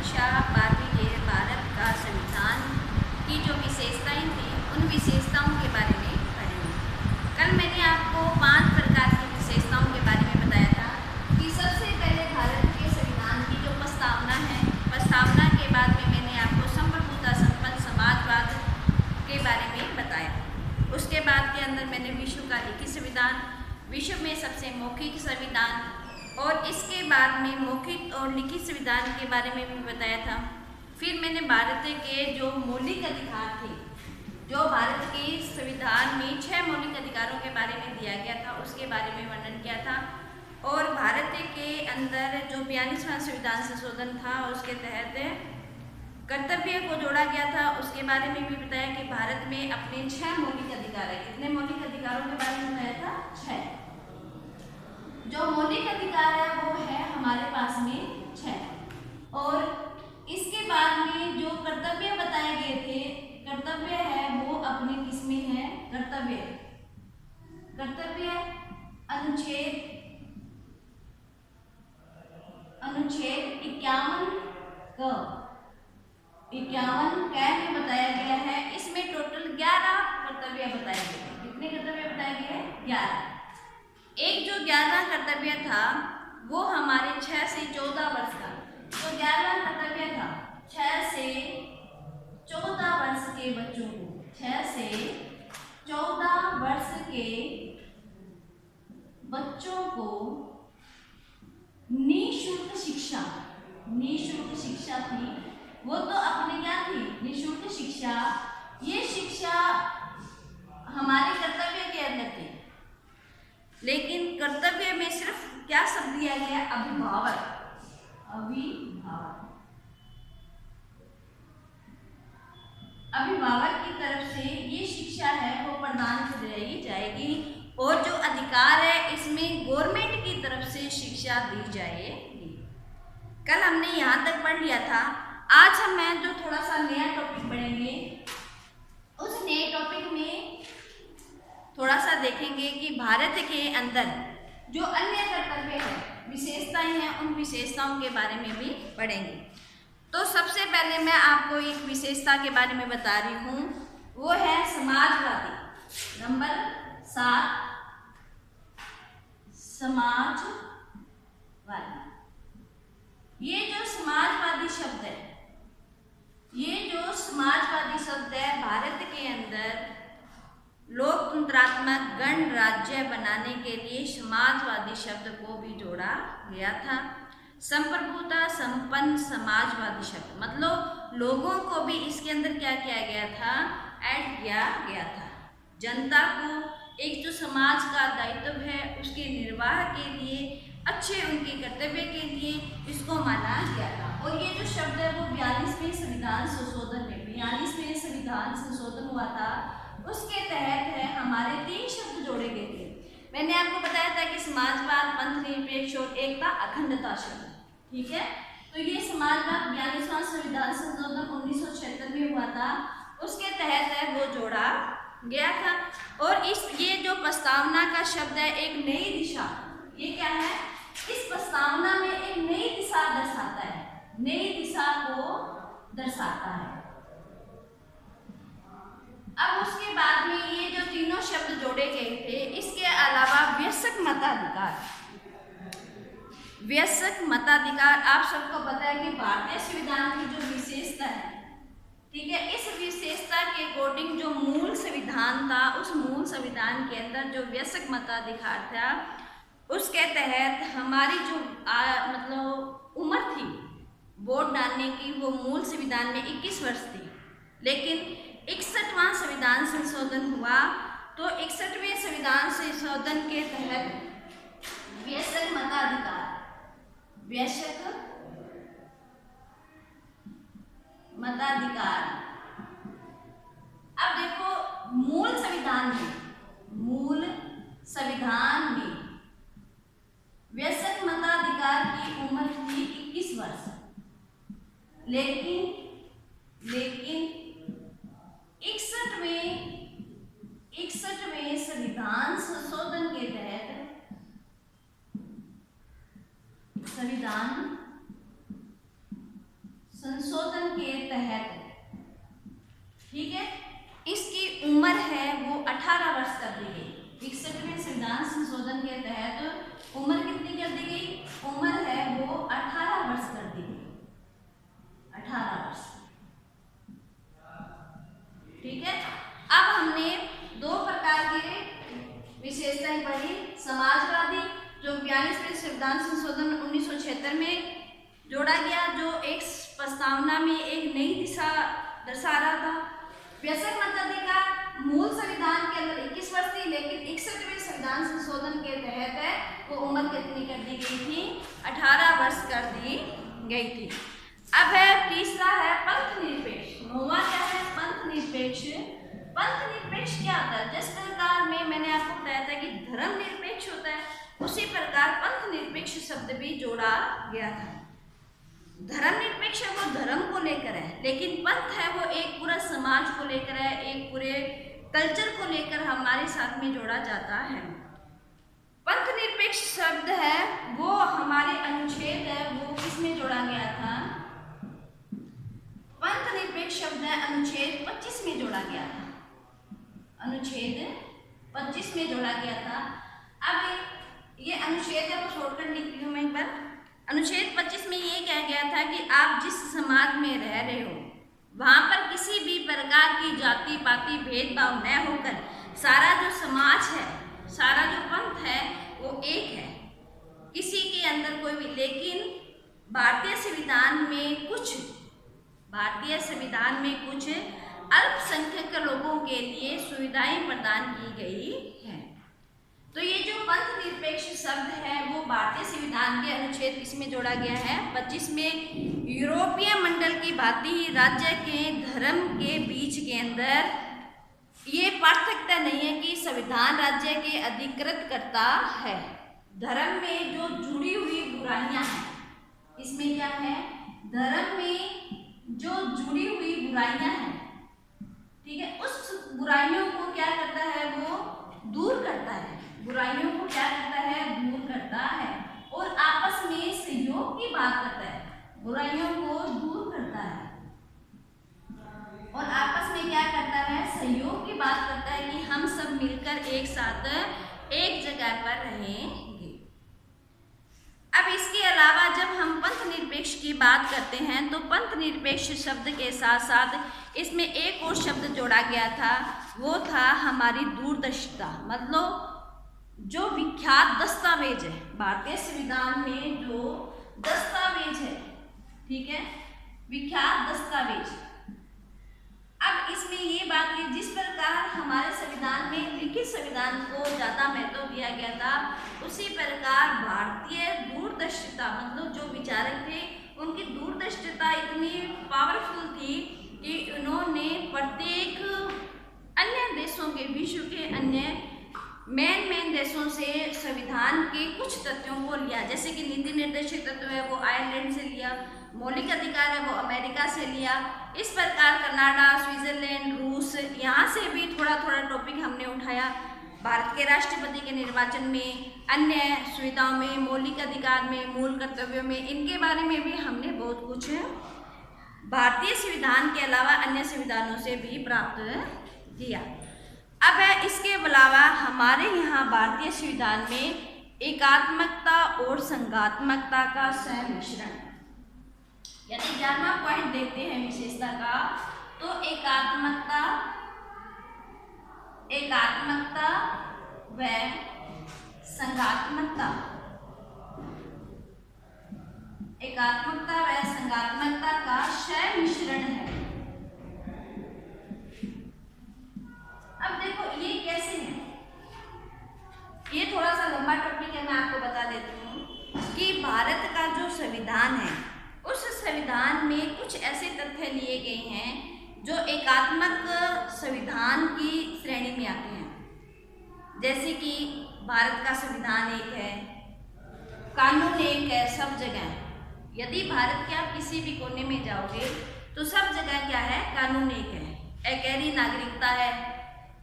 कक्षा 12वीं के भारत का संविधान की जो विशेषताएं थी उन विशेषताओं के बारे में पढ़ेंगे। कल मैंने आपको 5 प्रकार की विशेषताओं के बारे में बताया था कि सबसे पहले भारत के संविधान की जो प्रस्तावना है, प्रस्तावना के बाद में मैंने आपको संप्रभुता संपन्न समाजवाद के बारे में बताया। उसके बाद के अंदर मैंने विश्व का लिखित संविधान, विश्व में सबसे मौखिक संविधान और इसके बाद में मौखिक और लिखित संविधान के बारे में भी बताया था। फिर मैंने भारत के जो मौलिक अधिकार थे, जो भारत के संविधान में 6 मौलिक अधिकारों के बारे में दिया गया था, उसके बारे में वर्णन किया था। और भारत के अंदर जो 42वां संविधान संशोधन था उसके तहत कर्तव्य को जोड़ा गया था, उसके बारे में भी बताया कि भारत में अपने 6 मौलिक अधिकार है। कितने मौलिक अधिकारों के बारे में बताया था? 6। जो मौलिक अधिकार है वो है हमारे पास में 6। और इसके बाद में जो कर्तव्य बताए गए थे, कर्तव्य है वो अपने किसमें है? कर्तव्य अनुच्छेद 51 क में बताया गया है। इसमें टोटल 11 कर्तव्य बताए गए हैं। कितने कर्तव्य बताए गए हैं? 11। एक जो 11 कर्तव्य था वो हमारे 6 से 14 वर्ष का, तो 11 कर्तव्य था 6 से 14 वर्ष के बच्चों को, 6 से 14 वर्ष के बच्चों को निःशुल्क शिक्षा थी। वो तो अपने क्या थी? निःशुल्क शिक्षा। ये शिक्षा हमारे कर्तव्य के अंदर थी, लेकिन कर्तव्य में सिर्फ क्या शब्द दिया गया? अभिभावक की तरफ से ये शिक्षा है वो प्रदान की जाएगी। और जो अधिकार है इसमें गवर्नमेंट की तरफ से शिक्षा दी जाएगी। कल हमने यहाँ तक पढ़ लिया था। आज हम जो थोड़ा सा नया टॉपिक पढ़ेंगे, उस नए टॉपिक में थोड़ा सा देखेंगे कि भारत के अंदर जो अन्य कर्तव्य है, विशेषताएं हैं, उन विशेषताओं के बारे में भी पढ़ेंगे। तो सबसे पहले मैं आपको एक विशेषता के बारे में बता रही हूँ, वो है समाजवादी। नंबर 7, समाजवादी। ये जो समाजवादी शब्द है, भारत के अंदर लोकतंत्रात्मक गणराज्य बनाने के लिए समाजवादी शब्द को भी जोड़ा गया था। संप्रभुता संपन्न समाजवादी शब्द मतलब लोगों को भी इसके अंदर क्या किया गया था? ऐड किया गया था। जनता को एक जो समाज का दायित्व है उसके निर्वाह के लिए, अच्छे उनके कर्तव्य के लिए इसको माना गया था। और ये जो शब्द है वो 42वें संविधान संशोधन हुआ था, उसके तहत है हमारे 3 शब्द जोड़े गए थे। मैंने आपको बताया था कि समाजवाद, पंथनिरपेक्ष और एकता अखंडता शब्द, ठीक है। तो ये समाजवाद 42वां संविधान संशोधन 1976 में हुआ था, उसके तहत है वो जोड़ा गया था। और ये जो प्रस्तावना का शब्द है एक नई दिशा, ये क्या है? इस प्रस्तावना में एक नई दिशा दर्शाता है, नई दिशा को दर्शाता है। अब उसके बाद में ये जो तीनों शब्द जोड़े गए थे, इसके अलावा वयस्क मताधिकार आप सबको पता है कि भारतीय संविधान की जो विशेषता है, ठीक है, इस विशेषता के अकॉर्डिंग जो मूल संविधान था, उस मूल संविधान के अंदर जो वयस्क मताधिकार था, उसके तहत हमारी जो मतलब उम्र थी वोट डालने की, वो मूल संविधान में 21 वर्ष थी। लेकिन 61वां संविधान संशोधन हुआ, तो 61वें संविधान संशोधन के तहत वयस्क मताधिकार। अब देखो मूल संविधान में वयस्क मताधिकार की उम्र थी 21 वर्ष, लेकिन 61वें संविधान संशोधन के तहत संविधान संशोधन के तहत, ठीक है, इसकी उम्र है वो 18 वर्ष कर दी गई। 61वें संविधान संशोधन के तहत उम्र कितनी कर दी गई? उम्र है वो 18 वर्ष कर दी गई, 18 वर्ष, ठीक है। अब हमने दो प्रकार की विशेषताएं पढ़ी। समाजवादी, जो 42वें संविधान संशोधन 1976 में जोड़ा गया, जो एक प्रस्तावना में एक नई दिशा दर्शा रहा था। वयस्क मताधिकार मूल संविधान के अंदर 21 वर्ष थी, लेकिन 61वें संविधान संशोधन के तहत वो उम्र कितनी कर दी गई थी? 18 वर्ष कर दी गई थी। अब है तीसरा है पंथ निरपेक्ष। नौवां क्या है? पंथ निरपेक्ष। पंथ निरपेक्ष क्या होता है? जिस प्रकार में मैंने आपको बताया था कि धर्म निरपेक्ष होता है, उसी प्रकार पंथ निरपेक्ष शब्द भी जोड़ा गया था। धर्म निरपेक्ष वो धर्म को लेकर है, लेकिन पंथ है वो एक पूरा समाज को लेकर है, एक पूरे कल्चर को लेकर हमारे साथ में जोड़ा जाता है। पंथ निरपेक्ष शब्द है वो हमारे अनुच्छेद है वो किसमें जोड़ा गया था? पंथ निरपेक्ष शब्द है अनुच्छेद 25 में जोड़ा गया था, अनुच्छेद 25 में जोड़ा गया था। अब ये अनुच्छेद है वो शॉर्टकट लिख रही हूँ मैं एक बार। अनुच्छेद 25 में ये कहा गया था कि आप जिस समाज में रह रहे हो वहाँ पर किसी भी प्रकार की जाति पाति भेदभाव न होकर सारा जो समाज है, सारा जो पंथ है वो एक है, किसी के अंदर कोई भी। लेकिन भारतीय संविधान में कुछ अल्पसंख्यक लोगों के लिए सुविधाएं प्रदान की गई हैं। तो ये जो पंथ निरपेक्ष शब्द है वो भारतीय संविधान के अनुच्छेद किसमें जोड़ा गया है? 25 में। यूरोपीय मंडल की भांति राज्य के धर्म के बीच के अंदर ये पार्थक्यता नहीं है कि संविधान राज्य के अधिकृत करता है। धर्म में जो जुड़ी हुई बुराइयां हैं, इसमें क्या है? धर्म में जो जुड़ी हुई बुराइयां हैं, ठीक है, उस बुराइयों को क्या करता है? वो दूर करता है। बुराइयों को क्या करता है? दूर करता है और आपस में सहयोग की बात करता है। बुराइयों को दूर करता है और आपस में क्या करता है? सहयोग की बात करता है कि हम सब मिलकर एक साथ एक जगह पर रहेंगे। अब इसके अलावा जब हम पंथ निरपेक्ष की बात करते हैं तो पंथ निरपेक्ष शब्द के साथ साथ इसमें एक और शब्द जोड़ा गया था, वो था हमारी दूरदर्शिता। मतलब जो विख्यात दस्तावेज है भारतीय संविधान में, जो दस्तावेज है, ठीक है, विख्यात दस्तावेज। अब इसमें ये बात है, जिस प्रकार हमारे संविधान में लिखित संविधान को ज़्यादा महत्व दिया गया था, उसी प्रकार भारतीय दूरदर्शिता, मतलब जो विचारक थे उनकी दूरदर्शिता इतनी पावरफुल थी कि उन्होंने प्रत्येक अन्य देशों के, विश्व के अन्य मेन देशों से संविधान के कुछ तथ्यों को लिया। जैसे कि नीति निर्देशित तत्व है वो आयरलैंड से लिया, मौलिक अधिकार है वो अमेरिका से लिया। इस प्रकार कनाडा, स्विट्जरलैंड, रूस, यहाँ से भी थोड़ा थोड़ा टॉपिक हमने उठाया। भारत के राष्ट्रपति के निर्वाचन में, अन्य सुविधाओं में, मौलिक अधिकार में, मूल कर्तव्यों में, इनके बारे में भी हमने बहुत कुछ भारतीय संविधान के अलावा अन्य संविधानों से भी प्राप्त किया। अब इसके अलावा हमारे यहाँ भारतीय संविधान में एकात्मकता और संघात्मकता का सहमिश्रण, यदि 11वां पॉइंट देखते हैं विशेषता का, तो एकात्मकता व संघात्मकता, एकात्मकता व संघात्मकता का सहमिश्रण है। अब देखो ये कैसे है, ये थोड़ा सा लंबा टॉपिक है, मैं आपको बता देती हूँ कि भारत का जो संविधान है उस संविधान में कुछ ऐसे तथ्य लिए गए हैं जो एकात्मक संविधान की श्रेणी में आते हैं। जैसे कि भारत का संविधान एक है, कानून एक है सब जगह। यदि भारत के आप किसी भी कोने में जाओगे तो सब जगह क्या है? कानून एक है, एक नागरिकता है।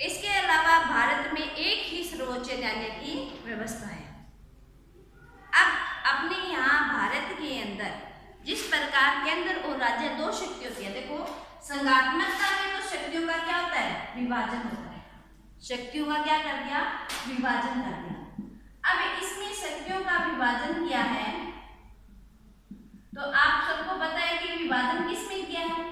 इसके अलावा भारत में एक ही सर्वोच्च न्यायालय की व्यवस्था है। अब अपने यहाँ भारत के अंदर जिस प्रकार केंद्र और राज्य दो शक्ति होती है। देखो संघात्मकता में तो शक्तियों का क्या होता है, विभाजन होता है। शक्तियों का क्या कर दिया, विभाजन कर दिया। अब इसमें शक्तियों का विभाजन किया है तो आप सबको पता है कि विभाजन किसमें किया है,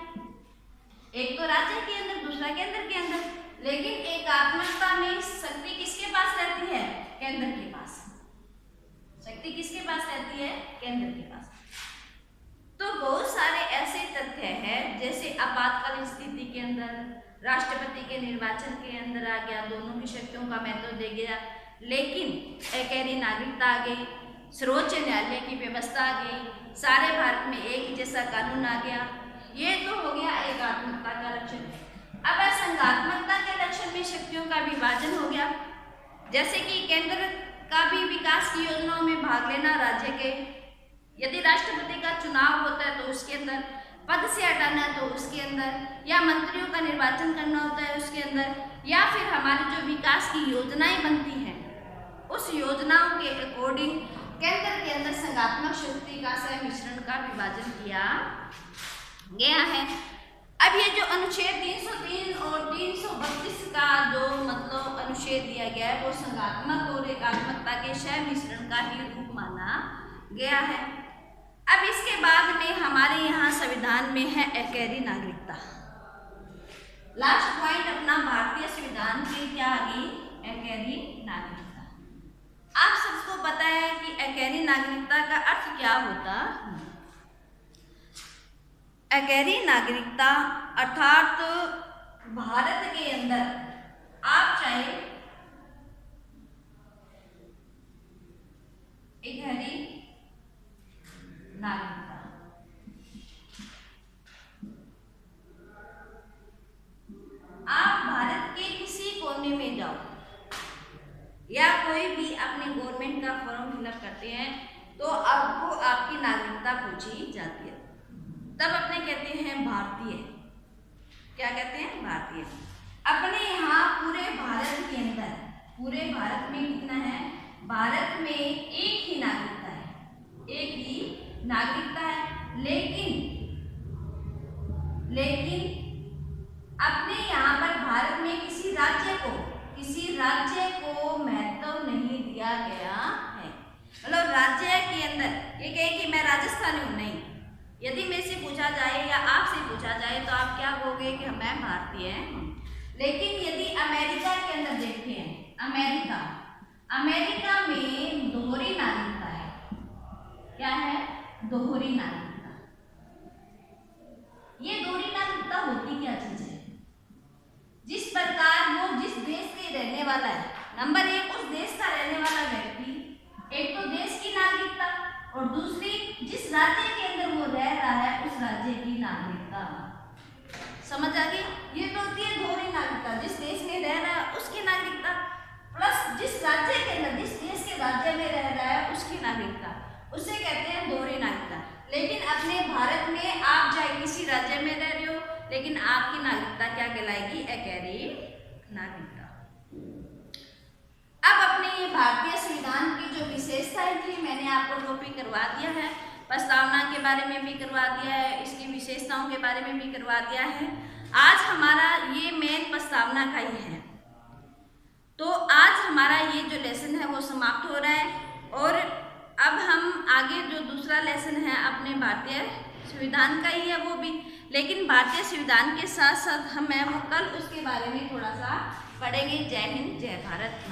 एक तो राज्य के अंदर, दूसरा केंद्र के अंदर। लेकिन एकात्मकता में शक्ति किसके पास रहती है, केंद्र के पास। शक्ति किसके पास रहती है, केंद्र के पास। तो बहुत सारे ऐसे तथ्य हैं, जैसे आपातकालीन स्थिति के अंदर राष्ट्रपति के निर्वाचन के अंदर आ गया, दोनों की शक्तियों का महत्व दे गया। लेकिन एकहरी नागरिकता आ गई, सर्वोच्च न्यायालय की व्यवस्था आ गई, सारे भारत में एक जैसा कानून आ गया। ये तो हो गया एकात्मकता का लक्षण। अब संघात्मकता के लक्षण में शक्तियों का विभाजन हो गया, जैसे कि केंद्र का भी विकास की योजनाओं में भाग लेना, राज्य के यदि राष्ट्रपति का चुनाव होता है तो उसके अंदर, पद से हटाना है तो उसके अंदर, या मंत्रियों का निर्वाचन करना होता है उसके अंदर, या फिर हमारी जो विकास की योजनाएं बनती हैं उस योजनाओं के अकॉर्डिंग केंद्र के अंदर संघात्मक शक्ति का मिश्रण का विभाजन किया गया है। अब ये जो अनुच्छेद 303 और 332 का जो मतलब अनुच्छेद दिया गया है वो संघात्मक और एकात्मकता के मिश्रण का ही रूप माना गया है। अब इसके बाद में हमारे यहाँ संविधान में है एकहरी नागरिकता। लास्ट पॉइंट अपना भारतीय संविधान के क्या आ गई, एकहरी नागरिकता। आप सबको पता है कि एकहरी नागरिकता का अर्थ क्या होता है। एकहरी नागरिकता अर्थात भारत के अंदर आप चाहे एकहरी नागरिकता, आप भारत के किसी कोने में जाओ या कोई भी अपने गवर्नमेंट का फॉर्म फिलअप करते हैं तो आपको आपकी नागरिकता पूछी जाती है, तब अपने कहते हैं भारतीय। क्या कहते हैं, भारतीय। अपने यहाँ पूरे भारत के अंदर, पूरे भारत में कितना है, भारत में एक ही नागरिकता है, एक ही नागरिकता है। लेकिन अपने यहाँ पर भारत में किसी राज्य को महत्व नहीं दिया गया है। मतलब राज्य के अंदर ये कहे कि मैं राजस्थानी हूँ, नहीं। यदि मेरे से पूछा जाए या आपसे पूछा जाए तो आप क्या कहोगे कि मैं भारतीय हूँ। लेकिन यदि अमेरिका के अंदर देखते हैं, अमेरिका में दोहरी नागरिकता है। क्या है, दोहरी नागरिकता। ये दोहरी नागरिकता होती क्या चीज है, जिस प्रकार वो जिस देश के रहने वाला है, नंबर एक उस देश का रहने वाला व्यक्ति, एक तो देश की नागरिकता और दूसरी जिस राज्य के अंदर वो रह रहा है उस राज्य की नागरिकता। समझ आ गई, ये तो होती है दोहरी नागरिकता, जिस देश में रह रहा है उसकी नागरिकता प्लस जिस राज्य के अंदर, जिस देश के राज्य में रह रहा है उसकी नागरिकता, उसे कहते हैं दोहरी नागरिकता। लेकिन अपने भारत में आप चाहे किसी राज्य में रह रहे हो लेकिन आपकी नागरिकता क्या कहलाएगी, एकहरी नागरिकता। अब अपने ये भारतीय संविधान की जो विशेषताएं थी मैंने आपको टॉपिक करवा दिया है, प्रस्तावना के बारे में भी करवा दिया है, इसकी विशेषताओं के बारे में भी करवा दिया है। आज हमारा ये मेन प्रस्तावना का ही है, तो आज हमारा ये जो लेसन है वो समाप्त हो रहा है। और अब हम आगे जो दूसरा लेसन है अपने भारतीय संविधान का ही है वो भी, लेकिन भारतीय संविधान के साथ साथ हम वो कल उसके बारे में थोड़ा सा पढ़ेंगे। जय हिंद, जय भारत।